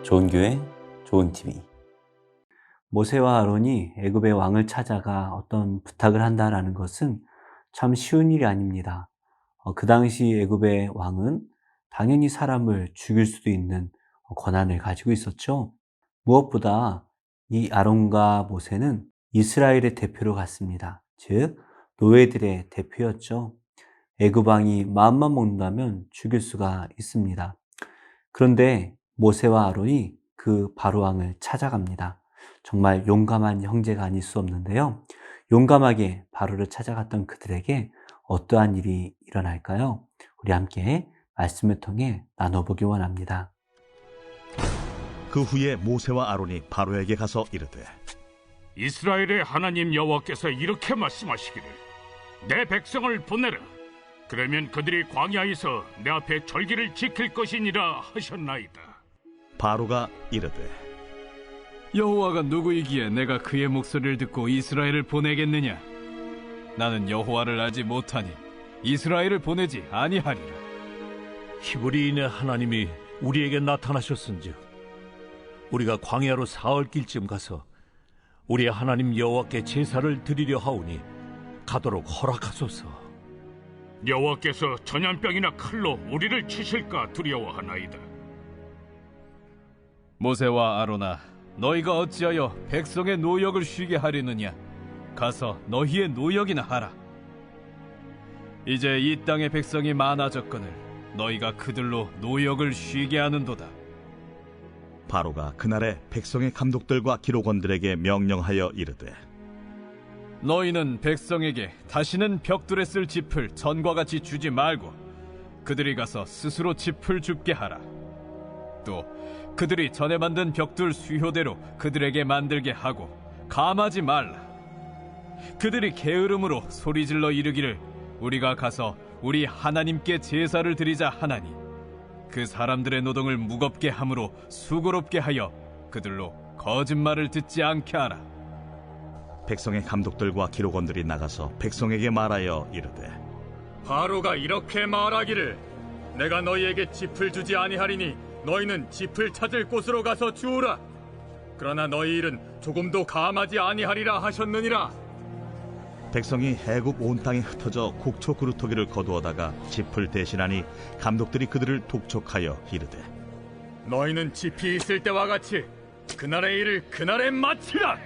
좋은 교회, 좋은 TV. 모세와 아론이 애굽의 왕을 찾아가 어떤 부탁을 한다라는 것은 참 쉬운 일이 아닙니다. 그 당시 애굽의 왕은 당연히 사람을 죽일 수도 있는 권한을 가지고 있었죠. 무엇보다 이 아론과 모세는 이스라엘의 대표로 갔습니다. 즉, 노예들의 대표였죠. 애굽 왕이 마음만 먹는다면 죽일 수가 있습니다. 그런데 모세와 아론이 그 바로왕을 찾아갑니다. 정말 용감한 형제가 아닐 수 없는데요. 용감하게 바로를 찾아갔던 그들에게 어떠한 일이 일어날까요? 우리 함께 말씀을 통해 나눠보기 원합니다. 그 후에 모세와 아론이 바로에게 가서 이르되, 이스라엘의 하나님 여호와께서 이렇게 말씀하시기를 내 백성을 보내라. 그러면 그들이 광야에서 내 앞에 절기를 지킬 것이니라 하셨나이다. 바로가 이르되, 여호와가 누구이기에 내가 그의 목소리를 듣고 이스라엘을 보내겠느냐? 나는 여호와를 알지 못하니 이스라엘을 보내지 아니하리라. 히브리인의 하나님이 우리에게 나타나셨은즉 우리가 광야로 사흘 길쯤 가서 우리의 하나님 여호와께 제사를 드리려 하오니 가도록 허락하소서. 여호와께서 전염병이나 칼로 우리를 치실까 두려워하나이다. 모세와 아론아, 너희가 어찌하여 백성의 노역을 쉬게 하려느냐? 가서 너희의 노역이나 하라. 이제 이 땅의 백성이 많아졌거늘 너희가 그들로 노역을 쉬게 하는도다. 바로가 그날에 백성의 감독들과 기록원들에게 명령하여 이르되, 너희는 백성에게 다시는 벽돌에 쓸 짚을 전과 같이 주지 말고 그들이 가서 스스로 짚을 줍게 하라. 또 그들이 전에 만든 벽돌 수효대로 그들에게 만들게 하고 감하지 말라. 그들이 게으름으로 소리질러 이르기를 우리가 가서 우리 하나님께 제사를 드리자 하나니 그 사람들의 노동을 무겁게 함으로 수고롭게 하여 그들로 거짓말을 듣지 않게 하라. 백성의 감독들과 기록원들이 나가서 백성에게 말하여 이르되, 바로가 이렇게 말하기를 내가 너희에게 짚을 주지 아니하리니 너희는 짚을 찾을 곳으로 가서 주우라. 그러나 너희 일은 조금도 감하지 아니하리라 하셨느니라. 백성이 애굽 온 땅에 흩어져 곡초 그루터기를 거두어다가 짚을 대신하니 감독들이 그들을 독촉하여 이르되, 너희는 짚이 있을 때와 같이 그날의 일을 그날에 마치라.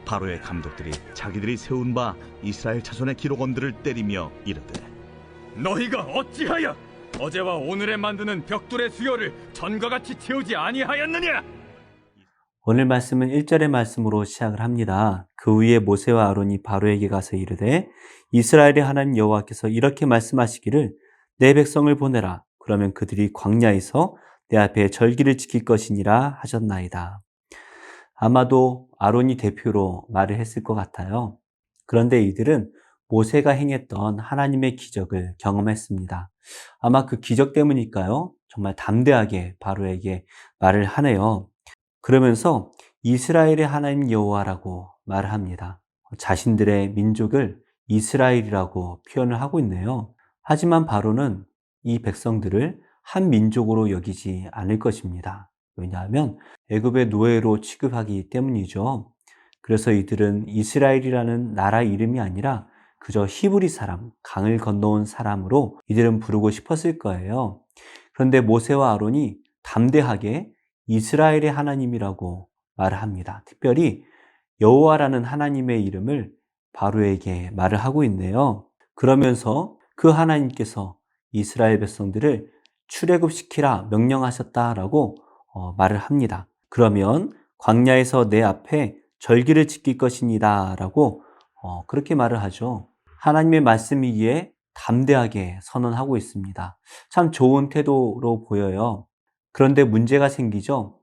바로의 감독들이 자기들이 세운 바 이스라엘 자손의 기록원들을 때리며 이르되, 너희가 어찌하여 어제와 오늘에 만드는 벽돌의 수요를 전과 같이 채우지 아니하였느냐? 오늘 말씀은 1절의 말씀으로 시작을 합니다. 그 위에 모세와 아론이 바로에게 가서 이르되, 이스라엘의 하나님 여호와께서 이렇게 말씀하시기를 내 백성을 보내라. 그러면 그들이 광야에서 내 앞에 절기를 지킬 것이니라 하셨나이다. 아마도 아론이 대표로 말을 했을 것 같아요. 그런데 이들은 모세가 행했던 하나님의 기적을 경험했습니다. 아마 그 기적 때문일까요? 정말 담대하게 바로에게 말을 하네요. 그러면서 이스라엘의 하나님 여호와라고 말을 합니다. 자신들의 민족을 이스라엘이라고 표현을 하고 있네요. 하지만 바로는 이 백성들을 한 민족으로 여기지 않을 것입니다. 왜냐하면 애굽의 노예로 취급하기 때문이죠. 그래서 이들은 이스라엘이라는 나라 이름이 아니라 그저 히브리 사람, 강을 건너온 사람으로 이들은 부르고 싶었을 거예요. 그런데 모세와 아론이 담대하게 이스라엘의 하나님이라고 말을 합니다. 특별히 여호와라는 하나님의 이름을 바로에게 말을 하고 있네요. 그러면서 그 하나님께서 이스라엘 백성들을 출애굽시키라 명령하셨다라고 말을 합니다. 그러면 광야에서 내 앞에 절기를 지킬 것이니다 라고 그렇게 말을 하죠. 하나님의 말씀이기에 담대하게 선언하고 있습니다. 참 좋은 태도로 보여요. 그런데 문제가 생기죠.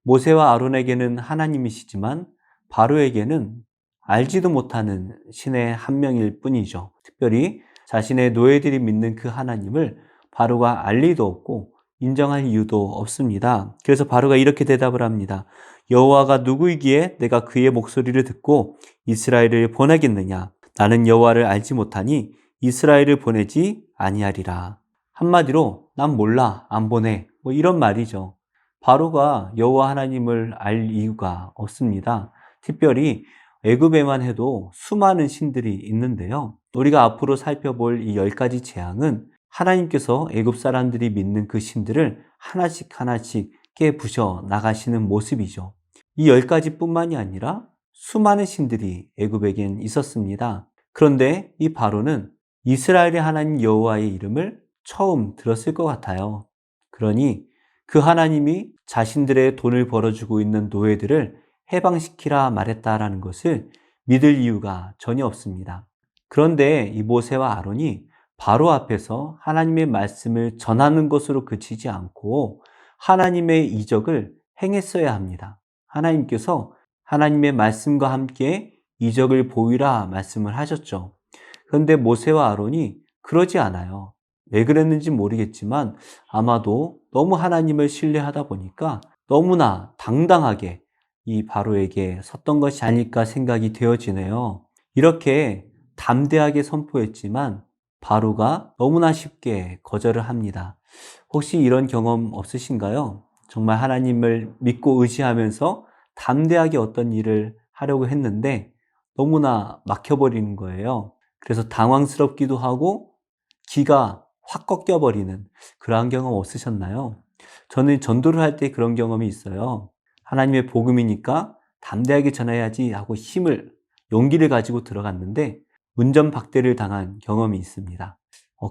모세와 아론에게는 하나님이시지만 바로에게는 알지도 못하는 신의 한 명일 뿐이죠. 특별히 자신의 노예들이 믿는 그 하나님을 바로가 알 리도 없고 인정할 이유도 없습니다. 그래서 바로가 이렇게 대답을 합니다. 여호와가 누구이기에 내가 그의 목소리를 듣고 이스라엘을 보내겠느냐? 나는 여호와를 알지 못하니 이스라엘을 보내지 아니하리라. 한마디로 난 몰라, 안 보내, 이런 말이죠. 바로가 여호와 하나님을 알 이유가 없습니다. 특별히 애굽에만 해도 수많은 신들이 있는데요. 우리가 앞으로 살펴볼 이 10가지 재앙은 하나님께서 애굽 사람들이 믿는 그 신들을 하나씩 하나씩 깨부셔 나가시는 모습이죠. 이 10가지뿐만이 아니라 수많은 신들이 애굽에겐 있었습니다. 그런데 이 바로는 이스라엘의 하나님 여호와의 이름을 처음 들었을 것 같아요. 그러니 그 하나님이 자신들의 돈을 벌어주고 있는 노예들을 해방시키라 말했다라는 것을 믿을 이유가 전혀 없습니다. 그런데 이 모세와 아론이 바로 앞에서 하나님의 말씀을 전하는 것으로 그치지 않고 하나님의 이적을 행했어야 합니다. 하나님께서 하나님의 말씀과 함께 이적을 보이라 말씀을 하셨죠. 그런데 모세와 아론이 그러지 않아요. 왜 그랬는지 모르겠지만 아마도 너무 하나님을 신뢰하다 보니까 너무나 당당하게 이 바로에게 섰던 것이 아닐까 생각이 되어지네요. 이렇게 담대하게 선포했지만 바로가 너무나 쉽게 거절을 합니다. 혹시 이런 경험 없으신가요? 정말 하나님을 믿고 의지하면서 담대하게 어떤 일을 하려고 했는데 너무나 막혀버리는 거예요. 그래서 당황스럽기도 하고 기가 확 꺾여버리는 그러한 경험 없으셨나요? 저는 전도를 할 때 그런 경험이 있어요. 하나님의 복음이니까 담대하게 전해야지 하고 용기를 가지고 들어갔는데 운전박대를 당한 경험이 있습니다.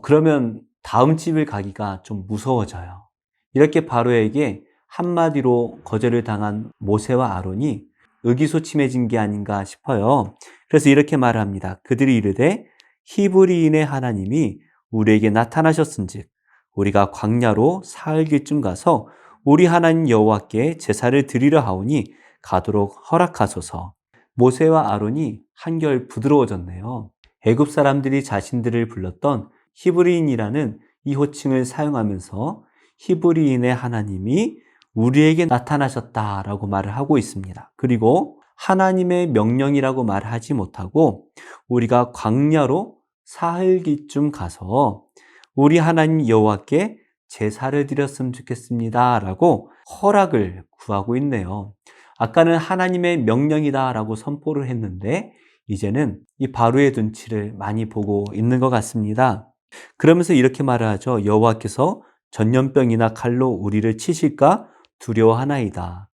그러면 다음 집을 가기가 좀 무서워져요. 이렇게 바로에게 한마디로 거절을 당한 모세와 아론이 의기소침해진 게 아닌가 싶어요. 그래서 이렇게 말을 합니다. 그들이 이르되 히브리인의 하나님이 우리에게 나타나셨은즉 우리가 광야로 사흘길쯤 가서 우리 하나님 여호와께 제사를 드리려 하오니 가도록 허락하소서. 모세와 아론이 한결 부드러워졌네요. 애굽 사람들이 자신들을 불렀던 히브리인이라는 이 호칭을 사용하면서 히브리인의 하나님이 우리에게 나타나셨다라고 말을 하고 있습니다. 그리고 하나님의 명령이라고 말하지 못하고 우리가 광야로 사흘기쯤 가서 우리 하나님 여호와께 제사를 드렸으면 좋겠습니다 라고 허락을 구하고 있네요. 아까는 하나님의 명령이다 라고 선포를 했는데 이제는 이 바로의 눈치를 많이 보고 있는 것 같습니다. 그러면서 이렇게 말을 하죠. 여호와께서 전염병이나 칼로 우리를 치실까 두려워하나이다.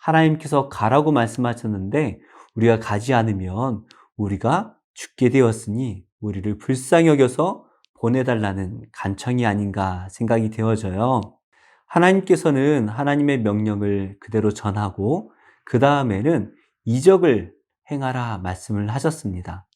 하나님께서 가라고 말씀하셨는데 우리가 가지 않으면 우리가 죽게 되었으니 우리를 불쌍히 여겨서 보내달라는 간청이 아닌가 생각이 되어져요. 하나님께서는 하나님의 명령을 그대로 전하고 그 다음에는 이적을 행하라 말씀을 하셨습니다.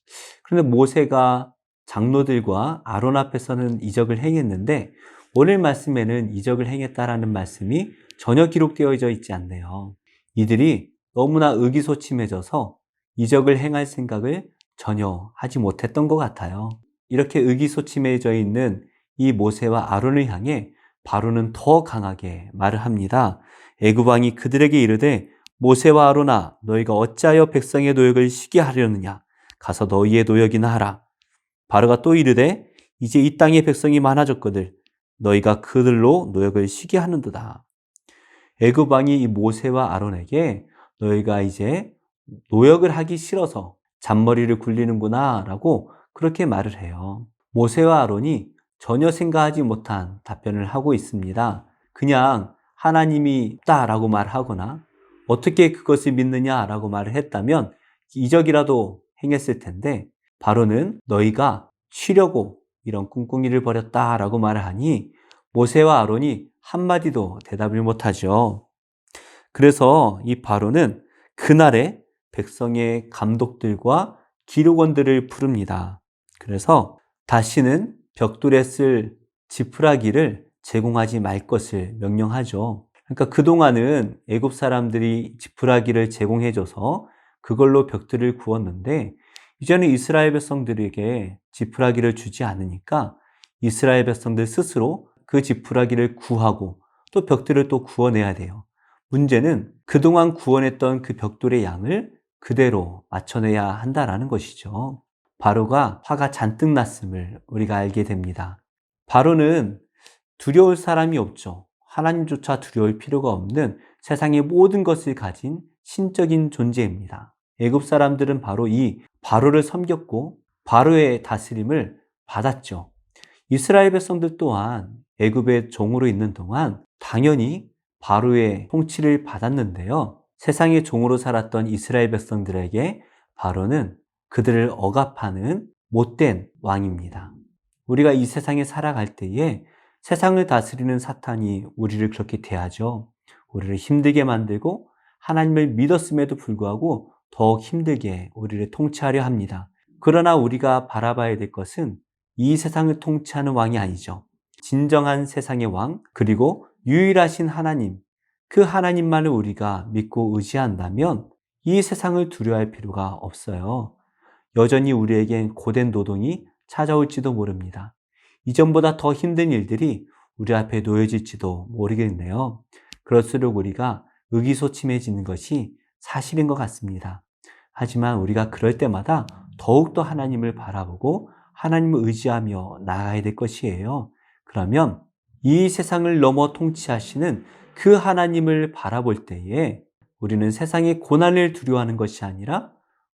그런데 모세가 장로들과 아론 앞에서는 이적을 행했는데 오늘 말씀에는 이적을 행했다라는 말씀이 전혀 기록되어져 있지 않네요. 이들이 너무나 의기소침해져서 이적을 행할 생각을 전혀 하지 못했던 것 같아요. 이렇게 의기소침해져 있는 이 모세와 아론을 향해 바로는 더 강하게 말을 합니다. 애굽 왕이 그들에게 이르되 모세와 아론아 너희가 어찌하여 백성의 노역을 쉬게 하려느냐 가서 너희의 노역이나 하라. 바로가 또 이르되 이제 이 땅에 백성이 많아졌거늘 너희가 그들로 노역을 쉬게 하는도다. 애굽 왕이 이 모세와 아론에게 너희가 이제 노역을 하기 싫어서 잔머리를 굴리는구나 라고 그렇게 말을 해요. 모세와 아론이 전혀 생각하지 못한 답변을 하고 있습니다. 그냥 하나님이 있다라고 말하거나 어떻게 그것을 믿느냐라고 말을 했다면 이적이라도 행했을 텐데 바로는 너희가 쉬려고 이런 꿍꿍이를 벌였다라고 말을 하니 모세와 아론이 한마디도 대답을 못하죠. 그래서 이 바로는 그날에 백성의 감독들과 기록원들을 부릅니다. 그래서 다시는 벽돌에 쓸 지푸라기를 제공하지 말 것을 명령하죠. 그러니까 그동안은 애굽 사람들이 지푸라기를 제공해줘서 그걸로 벽돌을 구웠는데 이제는 이스라엘 백성들에게 지푸라기를 주지 않으니까 이스라엘 백성들 스스로 그 지푸라기를 구하고 또 벽돌을 또 구워내야 돼요. 문제는 그동안 구워냈던 그 벽돌의 양을 그대로 맞춰내야 한다라는 것이죠. 바로가 화가 잔뜩 났음을 우리가 알게 됩니다. 바로는 두려울 사람이 없죠. 하나님조차 두려울 필요가 없는 세상의 모든 것을 가진 신적인 존재입니다. 애굽 사람들은 바로 이 바로를 섬겼고 바로의 다스림을 받았죠. 이스라엘 백성들 또한 애굽의 종으로 있는 동안 당연히 바로의 통치를 받았는데요. 세상의 종으로 살았던 이스라엘 백성들에게 바로는 그들을 억압하는 못된 왕입니다. 우리가 이 세상에 살아갈 때에 세상을 다스리는 사탄이 우리를 그렇게 대하죠. 우리를 힘들게 만들고 하나님을 믿었음에도 불구하고 더욱 힘들게 우리를 통치하려 합니다. 그러나 우리가 바라봐야 될 것은 이 세상을 통치하는 왕이 아니죠. 진정한 세상의 왕, 그리고 유일하신 하나님, 그 하나님만을 우리가 믿고 의지한다면 이 세상을 두려워할 필요가 없어요. 여전히 우리에겐 고된 노동이 찾아올지도 모릅니다. 이전보다 더 힘든 일들이 우리 앞에 놓여질지도 모르겠네요. 그럴수록 우리가 의기소침해지는 것이 사실인 것 같습니다. 하지만 우리가 그럴 때마다 더욱더 하나님을 바라보고 하나님을 의지하며 나아가야 될 것이에요. 그러면 이 세상을 넘어 통치하시는 그 하나님을 바라볼 때에 우리는 세상의 고난을 두려워하는 것이 아니라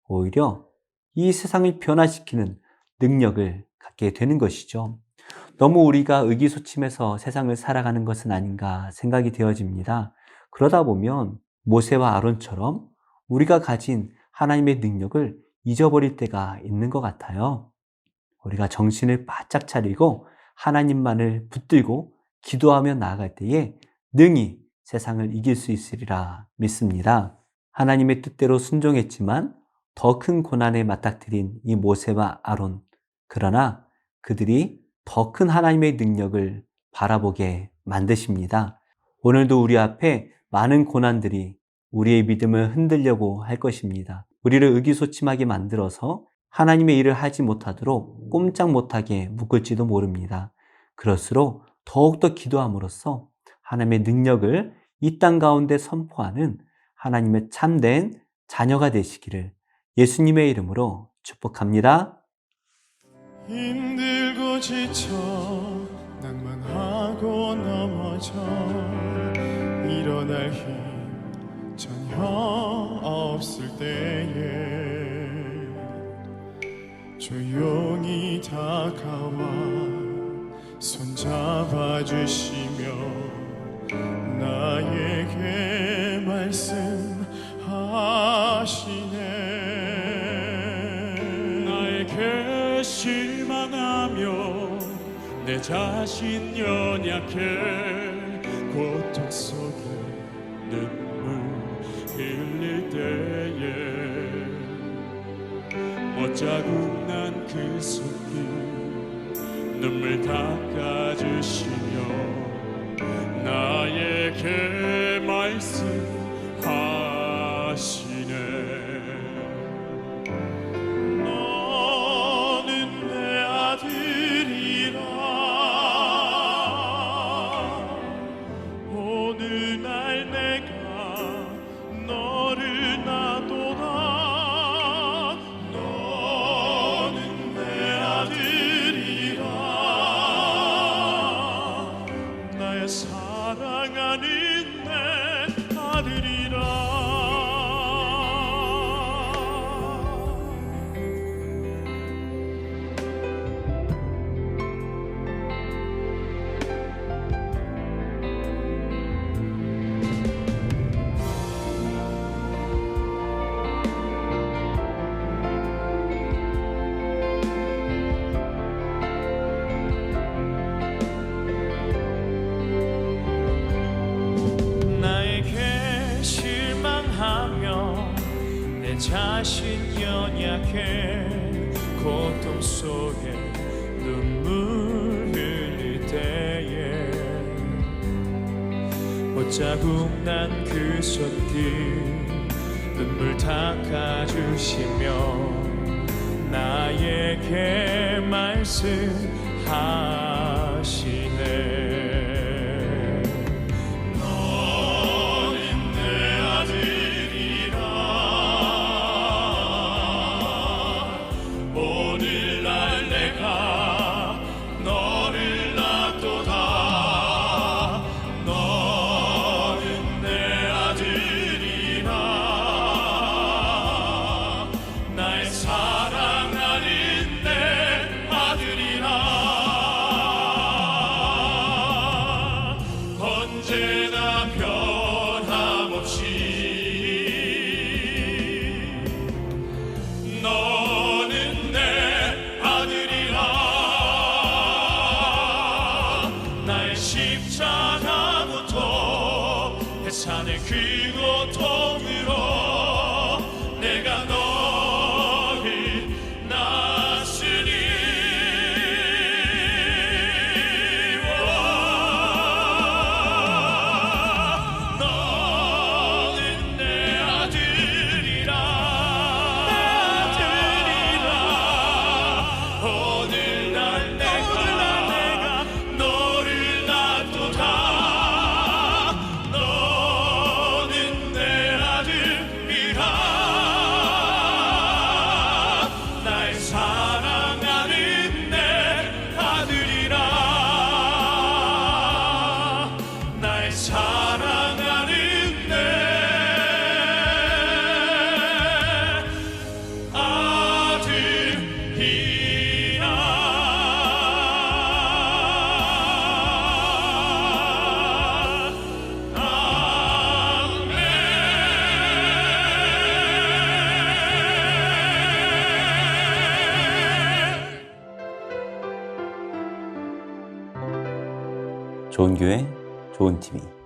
오히려 이 세상을 변화시키는 능력을 갖게 되는 것이죠. 너무 우리가 의기소침해서 세상을 살아가는 것은 아닌가 생각이 되어집니다. 그러다 보면 모세와 아론처럼 우리가 가진 하나님의 능력을 잊어버릴 때가 있는 것 같아요. 우리가 정신을 바짝 차리고 하나님만을 붙들고 기도하며 나아갈 때에 능히 세상을 이길 수 있으리라 믿습니다. 하나님의 뜻대로 순종했지만 더 큰 고난에 맞닥뜨린 이 모세와 아론, 그러나 그들이 더 큰 하나님의 능력을 바라보게 만드십니다. 오늘도 우리 앞에 많은 고난들이 우리의 믿음을 흔들려고 할 것입니다. 우리를 의기소침하게 만들어서 하나님의 일을 하지 못하도록 꼼짝 못하게 묶을지도 모릅니다. 그럴수록 더욱더 기도함으로써 하나님의 능력을 이 땅 가운데 선포하는 하나님의 참된 자녀가 되시기를 예수님의 이름으로 축복합니다. 힘들고 지쳐 낭만하고 넘어져 일어날 힘 전혀 없을 때에 조용히 다가와 손잡아 주시며 나에게 말씀하시네. 나에게 실망하며 내 자신 연약해 고통 속에 눈물 흘릴 때에 못자국 난 그 손길 눈물 닦아주시며 나에게 말씀하시네. 너는 내 아들이라 오늘날 내가 너를 놔도다. 너는 내 아들이라 나의 사랑하는 내 아들이라. 나에게 실망하며 내 자신 연약해 고통 속에 눈물 흘릴 때에 못자국 난 그 손길 눈물 닦아주시며 나에게 말씀하시네. 너를 놔도다. 십자가부터 해산의 그 고통으로 내가 너를 낳았으니 너는 내 아들이라 오늘날 내가 너를 낳도다 너는 내 아들이라 날 사랑하는 내 아들이라 날 사랑하는 내 좋은 교회, 좋은 TV.